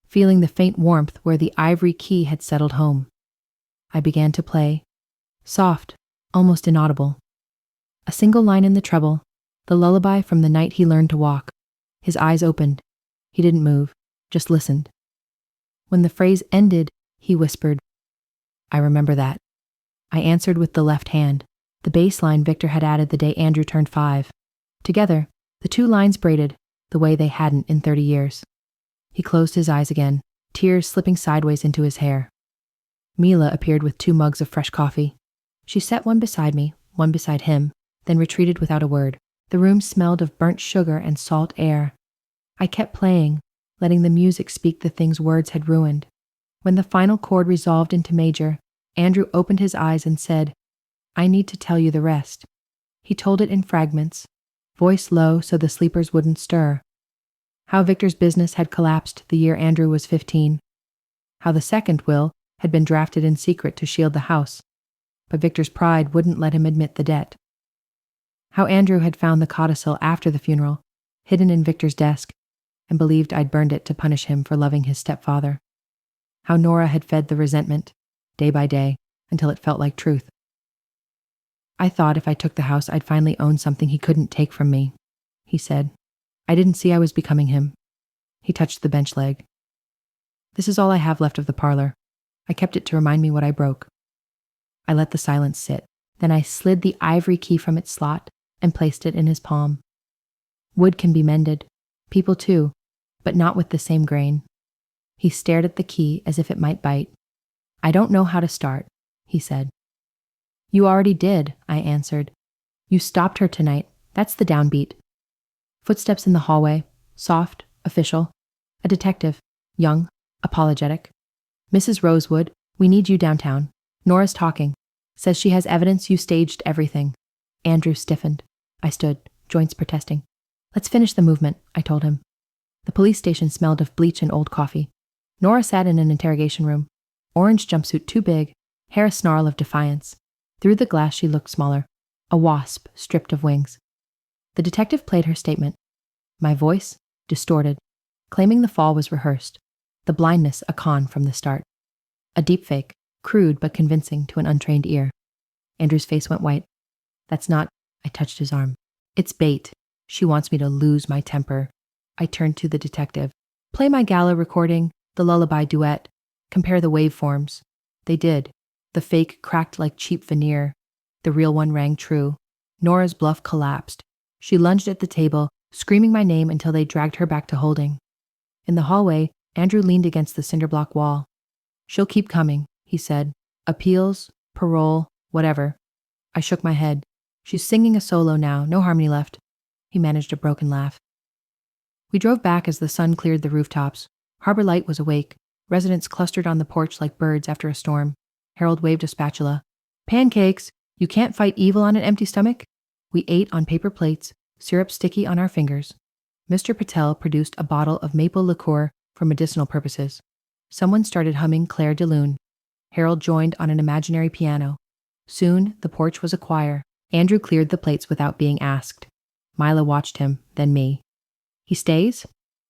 feeling the faint warmth where the ivory key had settled home. I began to play, soft, almost inaudible. A single line in the treble, the lullaby from the night he learned to walk. His eyes opened. He didn't move, just listened. When the phrase ended, he whispered, I remember that. I answered with the left hand, the bass line Victor had added the day Andrew turned 5. Together, the two lines braided, the way they hadn't in 30 years. He closed his eyes again, tears slipping sideways into his hair. Mila appeared with 2 mugs of fresh coffee. She set one beside me, one beside him, then retreated without a word. The room smelled of burnt sugar and salt air. I kept playing, letting the music speak the things words had ruined. When the final chord resolved into major, Andrew opened his eyes and said, I need to tell you the rest. He told it in fragments, voice low so the sleepers wouldn't stir. How Victor's business had collapsed the year Andrew was 15. How the second will had been drafted in secret to shield the house, but Victor's pride wouldn't let him admit the debt. How Andrew had found the codicil after the funeral, hidden in Victor's desk, and believed I'd burned it to punish him for loving his stepfather. How Nora had fed the resentment, day by day, until it felt like truth. I thought if I took the house, I'd finally own something he couldn't take from me, he said. I didn't see I was becoming him. He touched the bench leg. This is all I have left of the parlor. I kept it to remind me what I broke. I let the silence sit. Then I slid the ivory key from its slot and placed it in his palm. Wood can be mended, people too, but not with the same grain. He stared at the key as if it might bite. I don't know how to start, he said. You already did, I answered. You stopped her tonight. That's the downbeat. Footsteps in the hallway, soft, official. A detective, young, apologetic. Mrs. Rosewood, we need you downtown. Nora's talking. Says she has evidence you staged everything. Andrew stiffened. I stood, joints protesting. Let's finish the movement, I told him. The police station smelled of bleach and old coffee. Nora sat in an interrogation room. Orange jumpsuit too big, hair a snarl of defiance. Through the glass she looked smaller. A wasp stripped of wings. The detective played her statement. My voice, distorted, claiming the fall was rehearsed. The blindness a con from the start. A deepfake, crude but convincing to an untrained ear. Andrew's face went white. That's not, I touched his arm. It's bait. She wants me to lose my temper. I turned to the detective. Play my gala recording, the lullaby duet. Compare the waveforms. They did. The fake cracked like cheap veneer. The real one rang true. Nora's bluff collapsed. She lunged at the table, screaming my name until they dragged her back to holding. In the hallway, Andrew leaned against the cinder block wall. She'll keep coming, he said. Appeals, parole, whatever. I shook my head. She's singing a solo now, no harmony left. He managed a broken laugh. We drove back as the sun cleared the rooftops. Harbor Light was awake. Residents clustered on the porch like birds after a storm. Harold waved a spatula. Pancakes! You can't fight evil on an empty stomach? We ate on paper plates, syrup sticky on our fingers. Mr. Patel produced a bottle of maple liqueur for medicinal purposes. Someone started humming Claire de Lune. Harold joined on an imaginary piano. Soon, the porch was a choir. Andrew cleared the plates without being asked. Mila watched him, then me. He stays?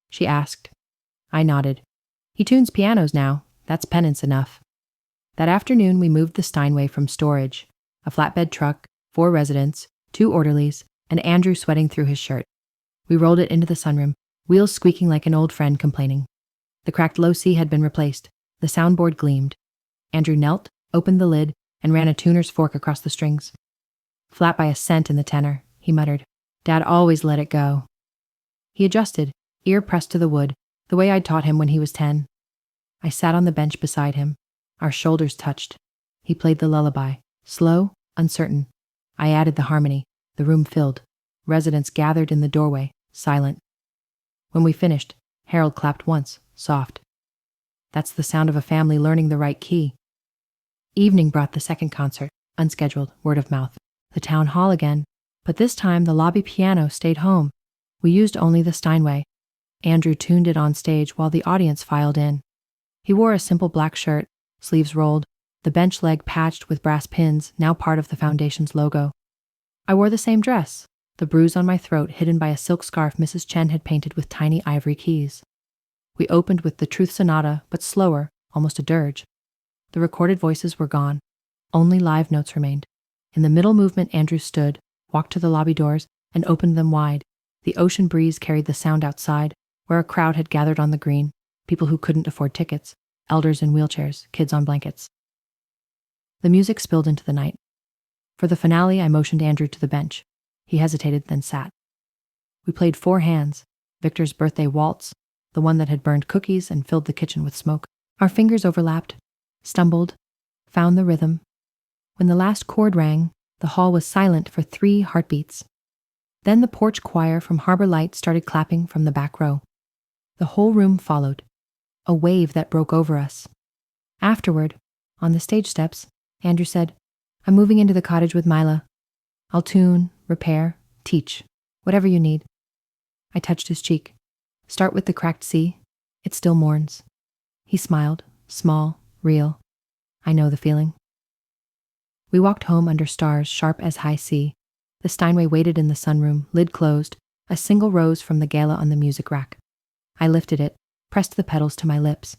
She asked. I nodded. He tunes pianos now. That's penance enough. That afternoon, we moved the Steinway from storage. A flatbed truck, 4 residents, 2 orderlies, and Andrew sweating through his shirt. We rolled it into the sunroom, wheels squeaking like an old friend complaining. The cracked low C had been replaced. The soundboard gleamed. Andrew knelt, opened the lid, and ran a tuner's fork across the strings. Flat by a cent in the tenor, he muttered. Dad always let it go. He adjusted, ear pressed to the wood, the way I'd taught him when he was 10. I sat on the bench beside him. Our shoulders touched. He played the lullaby, slow, uncertain. I added the harmony. The room filled. Residents gathered in the doorway, silent. When we finished, Harold clapped once, soft. That's the sound of a family learning the right key. Evening brought the second concert, unscheduled, word of mouth. The town hall again, but this time the lobby piano stayed home. We used only the Steinway. Andrew tuned it on stage while the audience filed in. He wore a simple black shirt, sleeves rolled, the bench leg patched with brass pins, now part of the foundation's logo. I wore the same dress, the bruise on my throat hidden by a silk scarf Mrs. Chen had painted with tiny ivory keys. We opened with the Truth Sonata, but slower, almost a dirge. The recorded voices were gone. Only live notes remained. In the middle movement, Andrew stood, walked to the lobby doors, and opened them wide. The ocean breeze carried the sound outside, where a crowd had gathered on the green, people who couldn't afford tickets, elders in wheelchairs, kids on blankets. The music spilled into the night. For the finale, I motioned Andrew to the bench. He hesitated, then sat. We played 4 hands, Victor's birthday waltz, the one that had burned cookies and filled the kitchen with smoke. Our fingers overlapped, stumbled, found the rhythm. When the last chord rang, the hall was silent for 3 heartbeats. Then the porch choir from Harbor Light started clapping from the back row. The whole room followed, a wave that broke over us. Afterward, on the stage steps, Andrew said, I'm moving into the cottage with Mila. I'll tune, repair, teach, whatever you need. I touched his cheek. Start with the cracked C. It still mourns. He smiled, small, real. I know the feeling. We walked home under stars sharp as high C. The Steinway waited in the sunroom, lid closed, a single rose from the gala on the music rack. I lifted it, pressed the petals to my lips.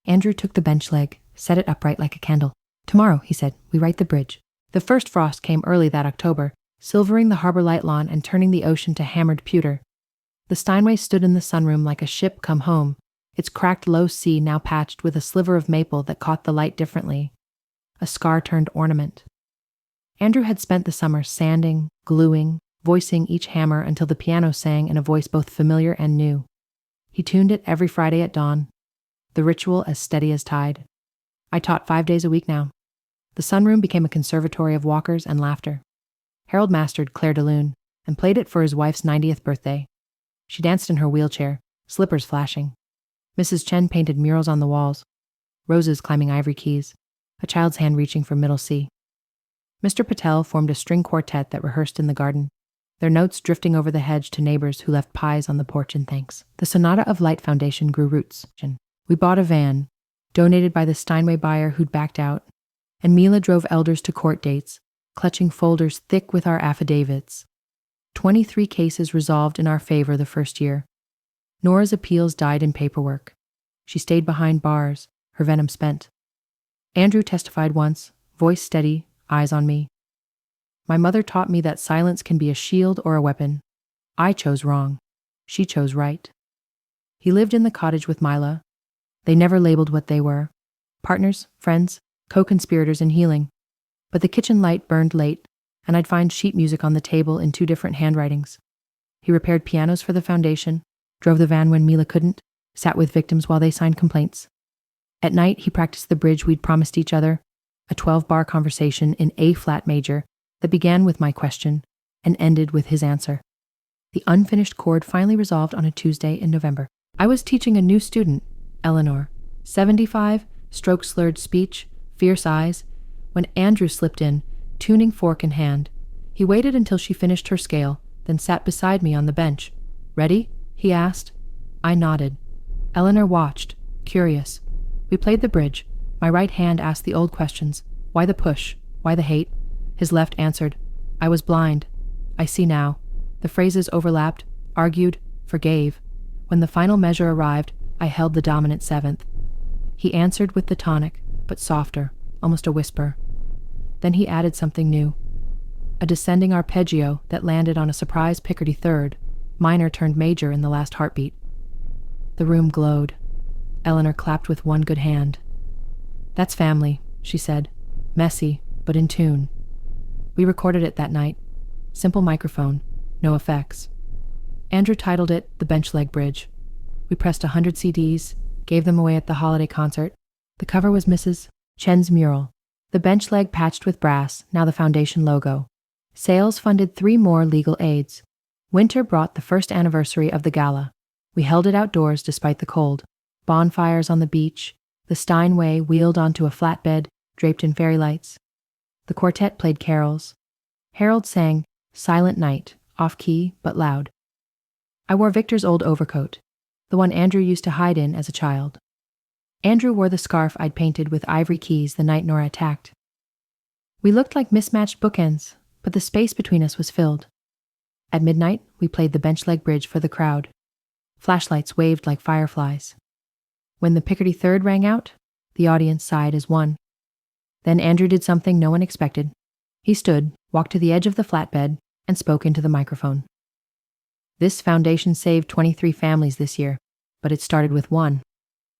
Andrew took the bench leg, set it upright like a candle. Tomorrow, he said, we write the bridge. The first frost came early that October, silvering the Harbor Light lawn and turning the ocean to hammered pewter. The Steinway stood in the sunroom like a ship come home, its cracked low C now patched with a sliver of maple that caught the light differently. A scar-turned ornament. Andrew had spent the summer sanding, gluing, voicing each hammer until the piano sang in a voice both familiar and new. He tuned it every Friday at dawn, the ritual as steady as tide. I taught 5 days a week now. The sunroom became a conservatory of walkers and laughter. Harold mastered Clair de Lune and played it for his wife's 90th birthday. She danced in her wheelchair, slippers flashing. Mrs. Chen painted murals on the walls, roses climbing ivory keys, a child's hand reaching for middle C. Mr. Patel formed a string quartet that rehearsed in the garden, their notes drifting over the hedge to neighbors who left pies on the porch in thanks. The Sonata of Light Foundation grew roots. We bought a van, donated by the Steinway buyer who'd backed out, and Mila drove elders to court dates, clutching folders thick with our affidavits. 23 cases resolved in our favor the first year. Nora's appeals died in paperwork. She stayed behind bars, her venom spent. Andrew testified once, voice steady, eyes on me. My mother taught me that silence can be a shield or a weapon. I chose wrong. She chose right. He lived in the cottage with Mila. They never labeled what they were. Partners, friends, co-conspirators in healing. But the kitchen light burned late, and I'd find sheet music on the table in 2 different handwritings. He repaired pianos for the foundation, drove the van when Mila couldn't, sat with victims while they signed complaints. At night, he practiced the bridge we'd promised each other, a 12-bar conversation in A-flat major that began with my question and ended with his answer. The unfinished chord finally resolved on a Tuesday in November. I was teaching a new student, Eleanor, 75, stroke-slurred speech, fierce eyes, when Andrew slipped in, tuning fork in hand. He waited until she finished her scale, then sat beside me on the bench. "Ready?" he asked. I nodded. Eleanor watched, curious. We played the bridge. My right hand asked the old questions. Why the push? Why the hate? His left answered. I was blind. I see now. The phrases overlapped, argued, forgave. When the final measure arrived, I held the dominant 7th. He answered with the tonic, but softer, almost a whisper. Then he added something new. A descending arpeggio that landed on a surprise Picardy 3rd, minor turned major in the last heartbeat. The room glowed. Eleanor clapped with one good hand. That's family, she said. Messy, but in tune. We recorded it that night. Simple microphone, no effects. Andrew titled it The Bench Leg Bridge. We pressed 100 CDs, gave them away at the holiday concert. The cover was Mrs. Chen's mural. The bench leg patched with brass, now the foundation logo. Sales funded 3 more legal aids. Winter brought the first anniversary of the gala. We held it outdoors despite the cold. Bonfires on the beach. The Steinway wheeled onto a flatbed, draped in fairy lights. The quartet played carols. Harold sang Silent Night, off-key but loud. I wore Victor's old overcoat, the one Andrew used to hide in as a child. Andrew wore the scarf I'd painted with ivory keys the night Nora attacked. We looked like mismatched bookends, but the space between us was filled. At midnight, we played the bench leg bridge for the crowd. Flashlights waved like fireflies. When the Picardy 3rd rang out, the audience sighed as one. Then Andrew did something no one expected. He stood, walked to the edge of the flatbed, and spoke into the microphone. This foundation saved 23 families this year, but it started with one.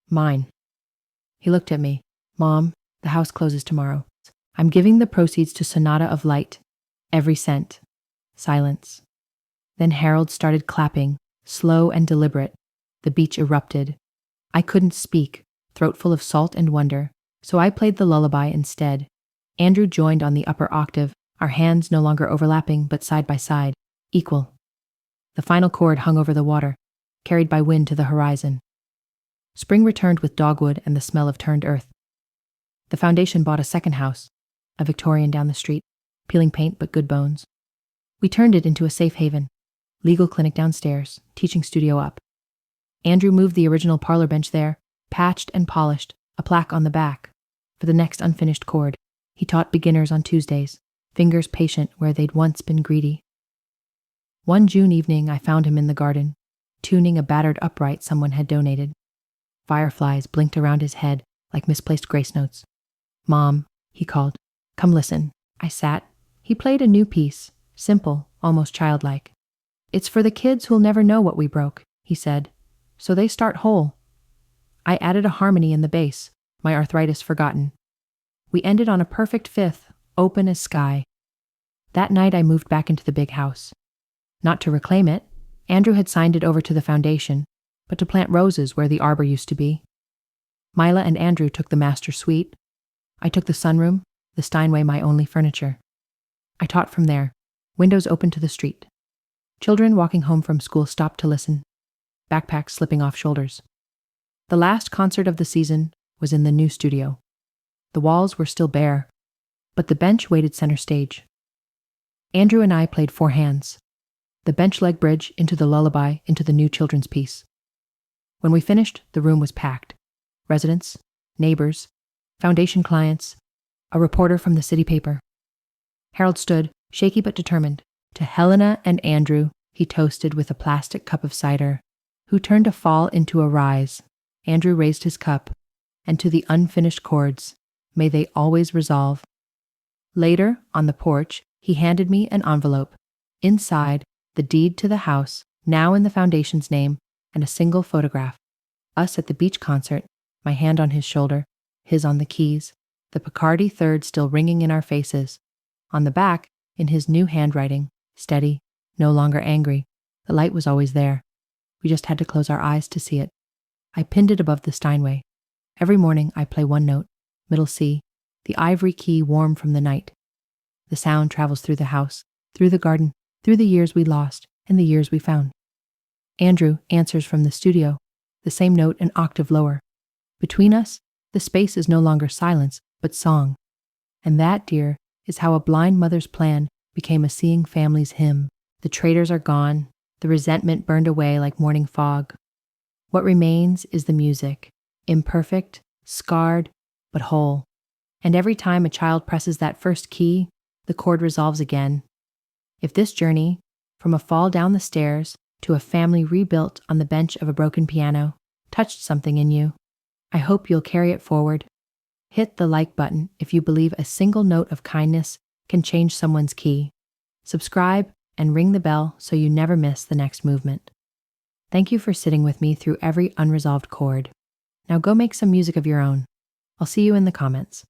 Mine. He looked at me. Mom, the house closes tomorrow. I'm giving the proceeds to Sonata of Light. Every cent. Silence. Then Harold started clapping, slow and deliberate. The beach erupted. I couldn't speak, throat full of salt and wonder, so I played the lullaby instead. Andrew joined on the upper octave, our hands no longer overlapping but side by side, equal. The final chord hung over the water, carried by wind to the horizon. Spring returned with dogwood and the smell of turned earth. The foundation bought a second house, a Victorian down the street, peeling paint but good bones. We turned it into a safe haven, legal clinic downstairs, teaching studio up. Andrew moved the original parlor bench there, patched and polished, a plaque on the back, for the next unfinished chord. He taught beginners on Tuesdays, fingers patient where they'd once been greedy. One June evening, I found him in the garden, tuning a battered upright someone had donated. Fireflies blinked around his head like misplaced grace notes. Mom, he called, come listen. I sat. He played a new piece, simple, almost childlike. It's for the kids who'll never know what we broke, he said, so they start whole. I added a harmony in the bass, my arthritis forgotten. We ended on a perfect 5th, open as sky. That night I moved back into the big house. Not to reclaim it, Andrew had signed it over to the foundation, but to plant roses where the arbor used to be. Mila and Andrew took the master suite. I took the sunroom, the Steinway my only furniture. I taught from there, Windows open to the street. Children walking home from school stopped to listen, backpacks slipping off shoulders. The last concert of the season was in the new studio. The walls were still bare, but the bench waited center stage. Andrew and I played four hands, the bench leg bridge into the lullaby into the new children's piece. When we finished, the room was packed. Residents, neighbors, foundation clients, a reporter from the city paper. Harold stood, shaky but determined. To Helena and Andrew, he toasted with a plastic cup of cider, who turned a fall into a rise. Andrew raised his cup, and to the unfinished chords, may they always resolve. Later, on the porch, he handed me an envelope. Inside, the deed to the house, now in the foundation's name, and a single photograph. Us at the beach concert, my hand on his shoulder, his on the keys, the Picardy third still ringing in our faces. On the back, in his new handwriting, steady, no longer angry, the light was always there. We just had to close our eyes to see it. I pinned it above the Steinway. Every morning I play one note, middle C, the ivory key warm from the night. The sound travels through the house, through the garden, through the years we lost and the years we found. Andrew answers from the studio, the same note an octave lower. Between us, the space is no longer silence, but song. And that, dear, is how a blind mother's plan became a seeing family's hymn. The traitors are gone, the resentment burned away like morning fog. What remains is the music, imperfect, scarred, but whole. And every time a child presses that first key, the chord resolves again. If this journey, from a fall down the stairs to a family rebuilt on the bench of a broken piano, touched something in you, I hope you'll carry it forward. Hit the like button if you believe a single note of kindness can change someone's key. Subscribe and ring the bell so you never miss the next movement. Thank you for sitting with me through every unresolved chord. Now go make some music of your own. I'll see you in the comments.